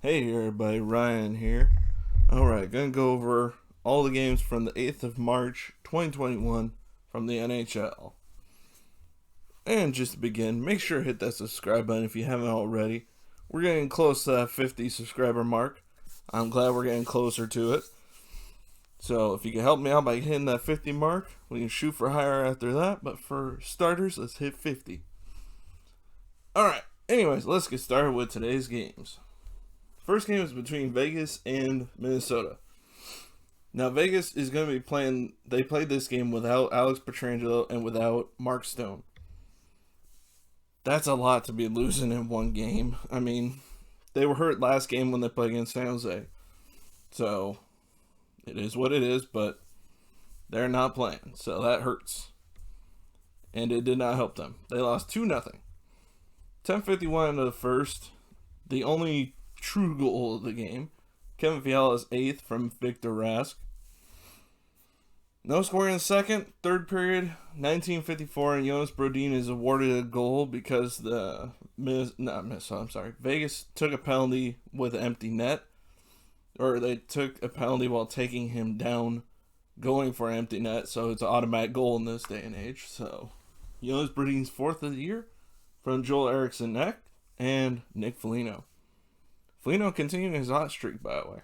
Hey everybody, Ryan here. Alright, gonna go over all the games from the 8th of March 2021 from the NHL. And just to begin, make sure to hit that subscribe button if you haven't already. We're getting close to that 50 subscriber mark. I'm glad we're getting closer to it. So if you can help me out by hitting that 50 mark, we can shoot for higher after that. But for starters, let's hit 50. Alright, anyways, let's get started with today's games. First game is between Vegas and Minnesota. Now, Vegas is going to be playing... They played this game without Alex Pietrangelo and without Mark Stone. That's a lot to be losing in one game. I mean, they were hurt last game when they played against San Jose. So, it is what it is, but they're not playing. So, that hurts. And it did not help them. They lost 2-0. 10:51 into the first. The only true goal of the game. Kevin Fiala's 8th from Victor Rask. No scoring in the second. Third period, 19:54, and Jonas Brodin is awarded a goal because Vegas took a penalty with an empty net. Or they took a penalty while taking him down, going for an empty net, so it's an automatic goal in this day and age. So, Jonas Brodin's 4th of the year from Joel Eriksson Ek and Nick Foligno. Foligno continuing his hot streak, by the way.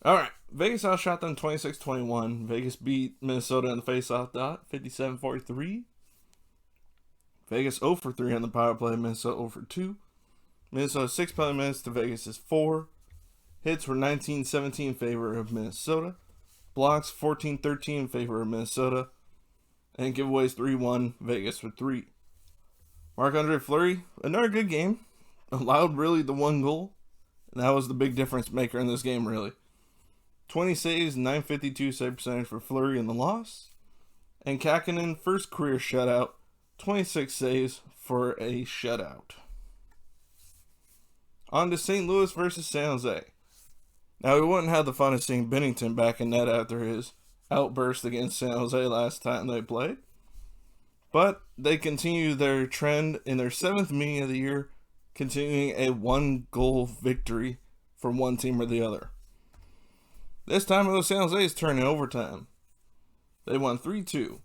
Alright, Vegas outshot them 26-21. Vegas beat Minnesota in the face-off dot, 57-43. Vegas 0 for 3 on the power play, Minnesota 0 for 2. Minnesota 6 penalty minutes to Vegas' 4. Hits were 19-17 in favor of Minnesota. Blocks 14-13 in favor of Minnesota. And giveaways 3-1, Vegas for 3. Marc-Andre Fleury, another good game. Allowed really the one goal. And that was the big difference maker in this game, really. 20 saves, 952 save percentage for Fleury in the loss. And Kakinen, first career shutout, 26 saves for a shutout. On to St. Louis versus San Jose. Now, we wouldn't have the fun of seeing Binnington back in net after his outburst against San Jose last time they played. But they continue their trend in their 7th meeting of the year, continuing a 1-goal victory for one team or the other. This time it was San Jose's turn in overtime. They won 3-2.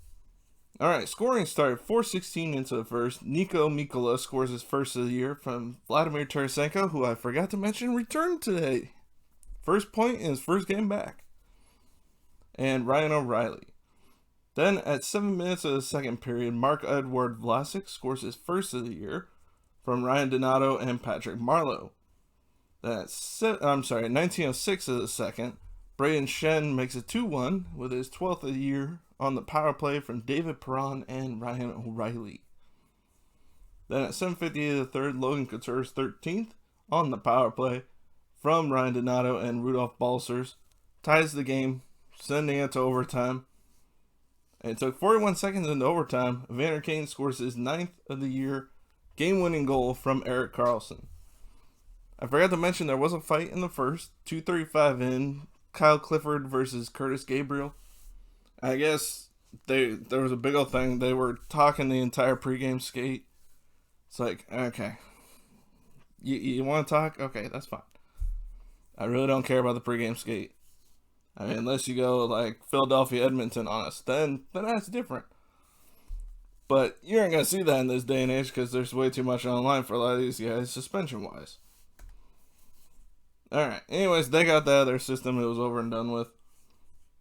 Alright, scoring started 4:16 into the first. Nico Mikkola scores his first of the year from Vladimir Tarasenko, who I forgot to mention returned today. First point in his first game back. And Ryan O'Reilly. Then at 7 minutes of the second period, Marc-Edouard Vlasic scores his first of the year from Ryan Donato and Patrick Marleau. Then at 19:06 of the second, Braden Shen makes it 2-1 with his 12th of the year on the power play from David Perron and Ryan O'Reilly. Then at 7:50 of the third, Logan Couture's 13th on the power play from Ryan Donato and Rudolph Balcers ties the game, sending it to overtime. And it took 41 seconds into overtime. Evander Kane scores his 9th of the year game-winning goal from Erik Karlsson. I forgot to mention there was a fight in the first. 2:35 in. Kyle Clifford versus Curtis Gabriel. I guess there was a big old thing. They were talking the entire pregame skate. It's like, okay. You want to talk? Okay, that's fine. I really don't care about the pregame skate. I mean, unless you go like Philadelphia Edmonton on us, then that's different. But you aren't going to see that in this day and age because there's way too much online for a lot of these guys, suspension-wise. Alright, anyways, they got that out of their system. It was over and done with.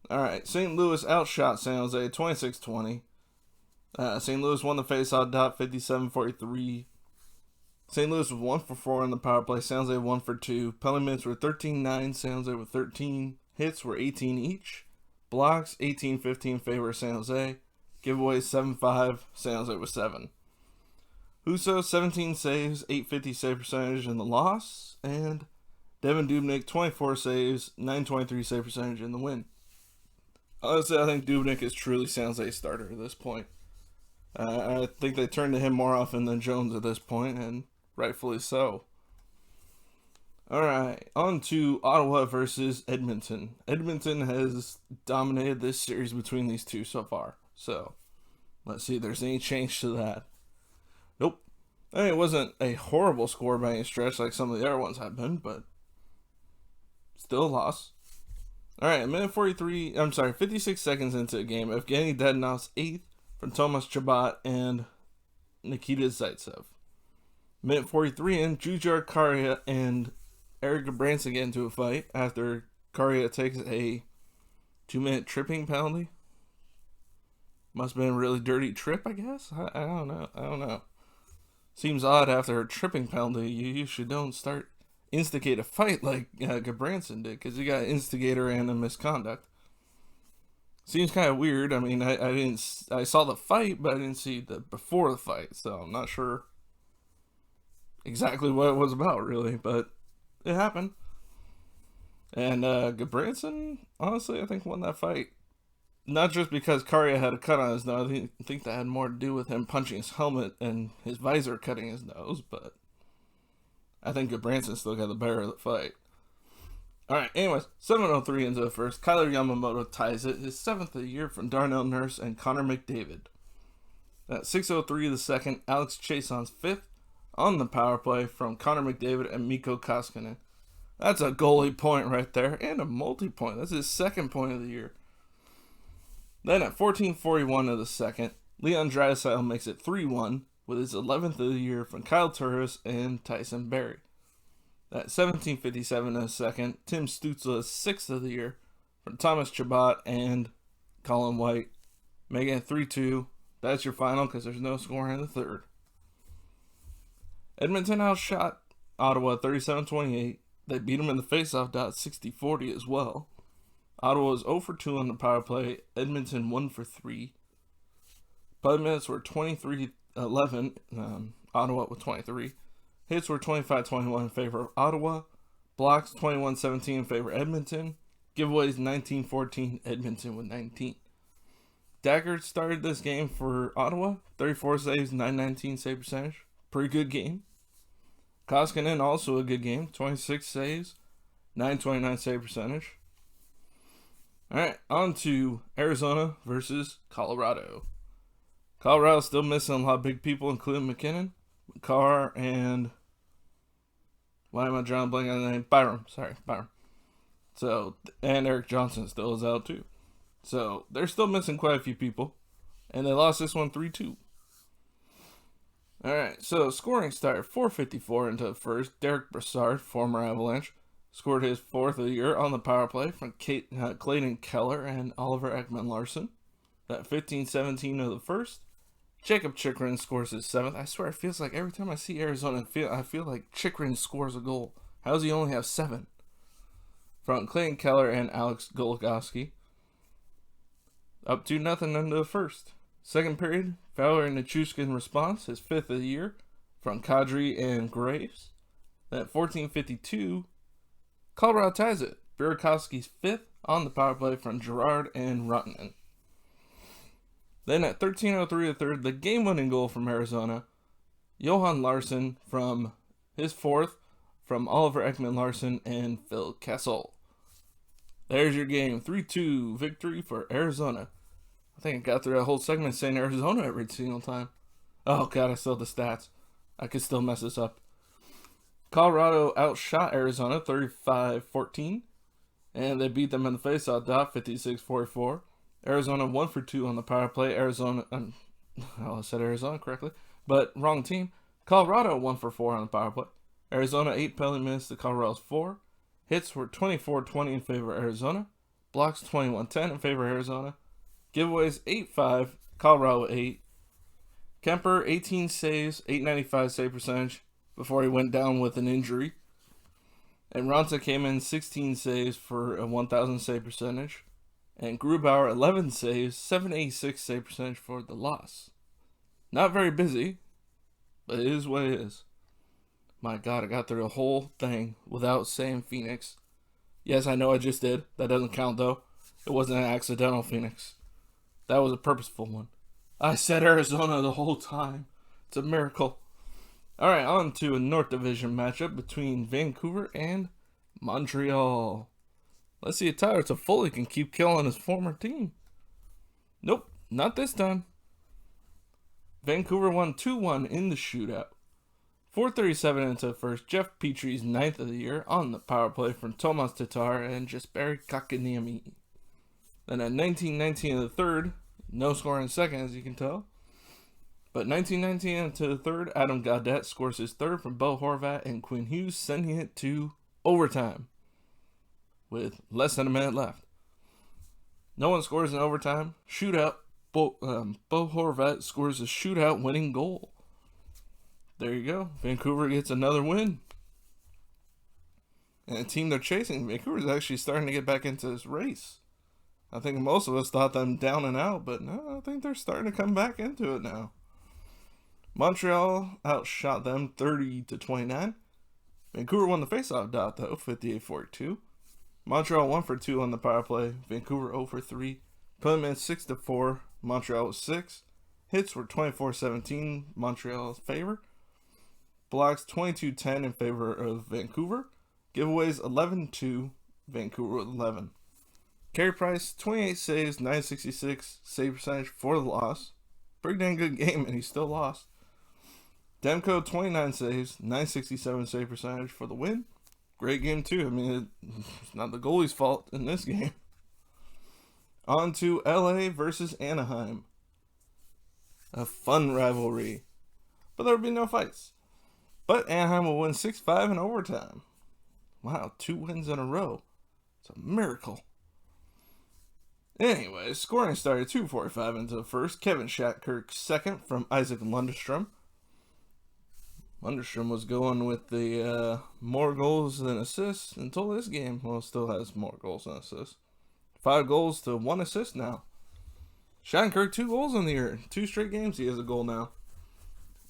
Alright, St. Louis outshot San Jose 26-20. St. Louis won the faceoff dot 57-43. St. Louis was 1 for 4 on the power play. San Jose 1 for 2. Penalty minutes were 13-9. San Jose with 13. Hits were 18 each. Blocks 18-15 in favor of San Jose. Giveaways 7-5. San Jose with 7. Husso 17 saves, 850 save percentage in the loss. And Devin Dubnyk 24 saves, 923 save percentage in the win. Honestly, I think Dubnyk is truly San Jose's starter at this point. I think they turn to him more often than Jones at this point, and rightfully so. Alright, on to Ottawa versus Edmonton. Edmonton has dominated this series between these two so far. So, let's see if there's any change to that. Nope. I mean, it wasn't a horrible score by any stretch like some of the other ones have been, but still a loss. All right, a minute 43, 56 seconds into the game, Evgeny Dedanov's 8th from Tomas Chabot and Nikita Zaitsev. Minute 43 in, Jujhar Kharia and Eric Gudbranson get into a fight after Kharia takes a 2-minute tripping penalty. Must have been a really dirty trip, I guess? I don't know. Seems odd after a tripping penalty. You usually don't instigate a fight like Gudbranson did, because he got instigator and a misconduct. Seems kind of weird. I mean, I saw the fight, but I didn't see the before the fight, so I'm not sure exactly what it was about, really, but it happened. And Gudbranson, honestly, I think won that fight. Not just because Kharia had a cut on his nose. I think that had more to do with him punching his helmet and his visor cutting his nose, but I think Gudbranson still got the better of the fight. Alright, anyways, 7:03 into the first. Kyler Yamamoto ties it, his 7th of the year from Darnell Nurse and Connor McDavid. At 6:03 of the second, Alex Chason's 5th on the power play from Connor McDavid and Mikko Koskinen. That's a goalie point right there, and a multi-point. That's his 2nd point of the year. Then at 14:41 of the second, Leon Draisaitl makes it 3-1 with his 11th of the year from Kyle Turris and Tyson Barrie. At 17:57 of the second, Tim Stützle's 6th of the year from Thomas Chabot and Colin White, making it 3-2. That's your final because there's no score in the third. Edmonton outshot Ottawa 37-28. They beat them in the faceoff dot 60-40 as well. Ottawa was 0 for 2 on the power play. Edmonton 1 for 3. 5 minutes were 23-11. Ottawa with 23. Hits were 25-21 in favor of Ottawa. Blocks 21-17 in favor of Edmonton. Giveaways 19-14. Edmonton with 19. Dagger started this game for Ottawa. 34 saves, 919 save percentage. Pretty good game. Koskinen also a good game. 26 saves, 929 save percentage. Alright, on to Arizona versus Colorado. Colorado's still missing a lot of big people, including McKinnon, Carr, and why am I drawing a blank on the name? Byram. So, and Eric Johnson still is out too. So, they're still missing quite a few people. And they lost this one 3-2. Alright, so scoring started 4:54 into the first. Derek Brassard, former Avalanche, scored his 4th of the year on the power play from Clayton Keller and Oliver Ekman-Larsson. At 15:17 of the first, Jacob Chychrun scores his 7th. I swear, it feels like every time I see Arizona, I feel like Chychrun scores a goal. How does he only have 7? From Clayton Keller and Alex Goligoski. Up 2-0 into the first. Second period, Fowler and Nichushkin response, his 5th of the year, from Kadri and Graves. At 14:52, Colorado ties it. Burakovsky's 5th on the power play from Girard and Ruttman. Then at 13:03 the third, the game-winning goal from Arizona, Johan Larsson from his 4th from Oliver Ekman-Larsson and Phil Kessel. There's your game. 3-2 victory for Arizona. I think I got through that whole segment saying Arizona every single time. Oh, God, I still have the stats. I could still mess this up. Colorado outshot Arizona 35-14, and they beat them in the faceoff dot 56-44. Arizona 1 for 2 on the power play. I said Arizona correctly, but wrong team. Colorado 1 for 4 on the power play. Arizona 8 penalty minutes to Colorado's 4. Hits were 24-20 in favor of Arizona. Blocks 21-10 in favor of Arizona. Giveaways 8-5, Colorado 8. Kemper 18 saves, 895 save percentage before he went down with an injury. And Raanta came in 16 saves for a 1,000 save percentage. And Grubauer 11 saves, 786 save percentage for the loss. Not very busy, but it is what it is. My God, I got through the whole thing without saying Phoenix. Yes, I know I just did. That doesn't count though. It wasn't an accidental Phoenix. That was a purposeful one. I said Arizona the whole time. It's a miracle. Alright, on to a North Division matchup between Vancouver and Montreal. Let's see if Tyler Toffoli can keep killing his former team. Nope, not this time. Vancouver won 2-1 in the shootout. 4:37 into the first, Jeff Petry's 9th of the year on the power play from Tomas Tatar and Jesperi Kotkaniemi. Then at 19:19 in the third, no score in second as you can tell. But 19:19 into the third, Adam Gaudette scores his third from Bo Horvat and Quinn Hughes, sending it to overtime with less than a minute left. No one scores in overtime. Shootout. Bo Horvat scores a shootout winning goal. There you go. Vancouver gets another win. And the team they're chasing, Vancouver's actually starting to get back into this race. I think most of us thought them down and out, but no, I think they're starting to come back into it now. Montreal outshot them 30-29. Vancouver won the faceoff dot though, 58-42. Montreal 1 for 2 on the power play. Vancouver 0 for 3. Put them in 6-4. Montreal was 6. Hits were 24-17, Montreal's favor. Blocks 22-10 in favor of Vancouver. Giveaways 11-2, Vancouver with 11. Carey Price, 28 saves, 966 save percentage for the loss. Pretty dang good game, and he still lost. Demko, 29 saves, 967 save percentage for the win. Great game, too. I mean, it's not the goalie's fault in this game. On to LA versus Anaheim. A fun rivalry. But there will be no fights. But Anaheim will win 6-5 in overtime. Wow, 2 wins in a row. It's a miracle. Anyway, scoring started 2:45 into the first. Kevin Shattenkirk second from Isaac Lundestrom. Lundestrom was going with the more goals than assists until this game. Well, still has more goals than assists. 5 goals to 1 assist now. Shattenkirk 2 goals in the year. 2 straight games he has a goal now.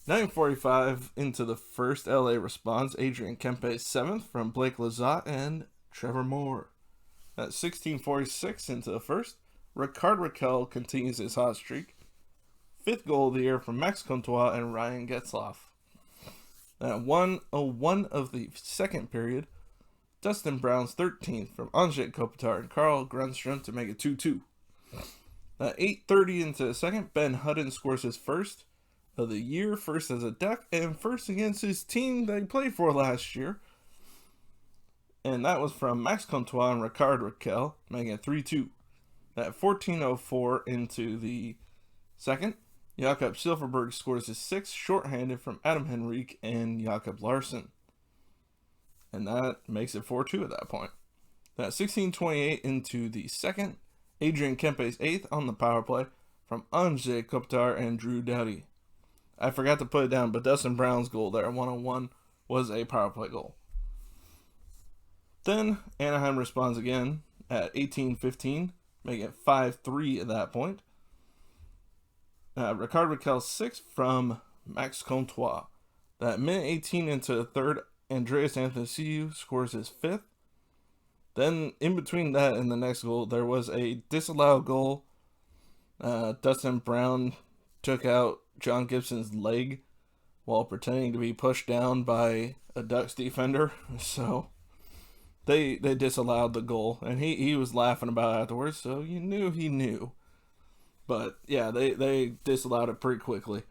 9:45 into the first, LA responds. Adrian Kempe 7th from Blake Lizotte and Trevor Moore. At 16:46 into the first, Ricard Raquel continues his hot streak. 5th goal of the year from Max Comtois and Ryan Getzlaf. At 1:01 of the second period, Dustin Brown's 13th from Andrzej Kopitar and Carl Grundstrom to make it 2-2. At 8:30 into the second, Ben Hutton scores his first of the year, first as a Duck, and first against his team that he played for last year. And that was from Max Comtois and Ricard Raquel, making it 3-2. At 14:04 into the second, Jakob Silverberg scores his 6th shorthanded from Adam Henrique and Jakob Larson. And that makes it 4-2 at that point. At 16:28 into the second, Adrian Kempe's 8th on the power play from Andrzej Kopitar and Drew Doughty. I forgot to put it down, but Dustin Brown's goal there, 101, was a power play goal. Then Anaheim responds again at 18:15, making it 5-3 at that point. Ricard Raquel's 6th from Max Comtois. That minute 18 into the third, Andreas Athanasiou scores his 5th. Then in between that and the next goal, there was a disallowed goal. Dustin Brown took out John Gibson's leg while pretending to be pushed down by a Ducks defender. So they disallowed the goal, and he was laughing about it afterwards, so you knew he knew. But yeah, they disallowed it pretty quickly.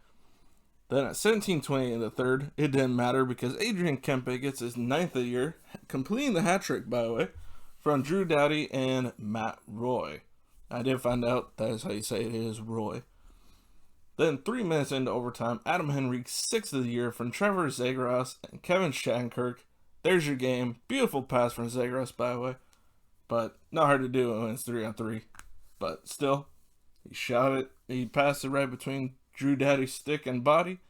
Then at 17:20 in the third, it didn't matter because Adrian Kempe gets his 9th of the year, completing the hat trick, by the way, from Drew Doughty and Matt Roy. I did find out that is how you say it is, Roy. Then 3 minutes into overtime, Adam Henrique's 6th of the year from Trevor Zegras and Kevin Shattenkirk. There's your game. Beautiful pass from Zegras, by the way. But not hard to do when it's 3-on-3. But still, he shot it. He passed it right between Drew Doughty's stick and body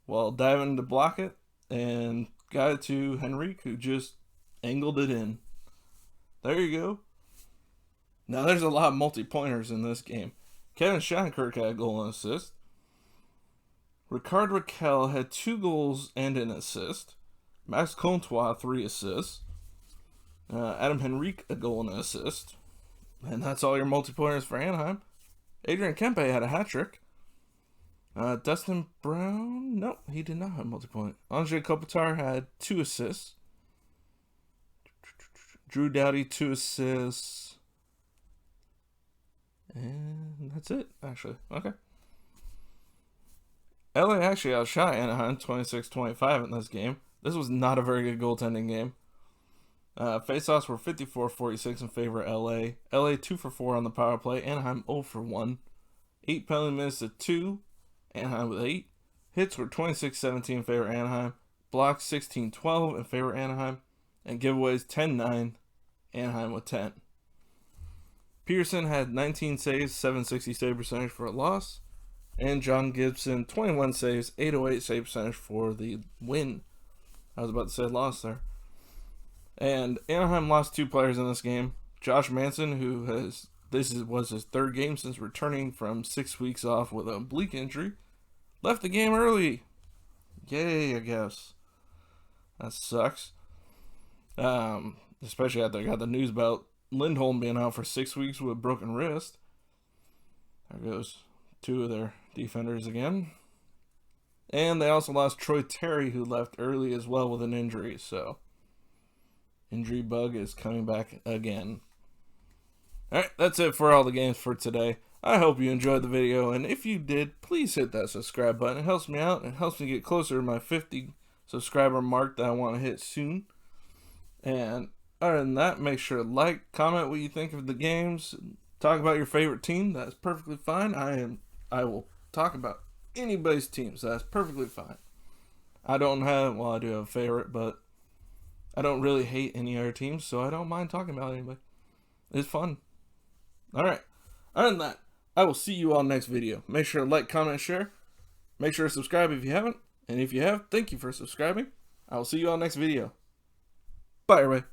while diving to block it and got it to Henrique, who just angled it in. There you go. Now there's a lot of multi-pointers in this game. Kevin Shattenkirk had a goal and assist. Ricard Raquel had 2 goals and an assist. Max Comtois, 3 assists. Adam Henrique, a goal and an assist. And that's all your multi-pointers for Anaheim. Adrian Kempe had a hat trick. Dustin Brown, no, he did not have multi-point. Andrzej Kopitar had 2 assists. Drew Doughty, 2 assists. And that's it, actually. Okay. LA actually outshot Anaheim 26-25 in this game. This was not a very good goaltending game. Faceoffs were 54-46 in favor of LA. LA 2 for 4 on the power play. Anaheim 0 for 1. 8 penalty minutes to 2. Anaheim with 8. Hits were 26-17 in favor of Anaheim. Blocks 16-12 in favor of Anaheim. And giveaways 10-9. Anaheim with 10. Pearson had 19 saves, 760 save percentage for a loss. And John Gibson, 21 saves, 808 save percentage for the win. I was about to say loss there. And Anaheim lost 2 players in this game. Josh Manson, who was his 3rd game since returning from 6 weeks off with an oblique injury, left the game early. Yay, I guess. That sucks. Especially after I got the news about Lindholm being out for 6 weeks with a broken wrist. There goes 2 of their defenders again. And they also lost Troy Terry, who left early as well with an injury. So, injury bug is coming back again. Alright, that's it for all the games for today. I hope you enjoyed the video, and if you did, please hit that subscribe button. It helps me out. It helps me get closer to my 50 subscriber mark that I want to hit soon. And other than that, make sure to like, comment what you think of the games, talk about your favorite team. That's perfectly fine. I will talk about anybody's team, so that's perfectly fine. I do have a favorite, but I don't really hate any other teams, so I don't mind talking about anybody. It's fun. Alright, other than that, I will see you all next video. Make sure to like, comment, share. Make sure to subscribe if you haven't. And if you have, thank you for subscribing. I will see you all next video. Bye, everybody.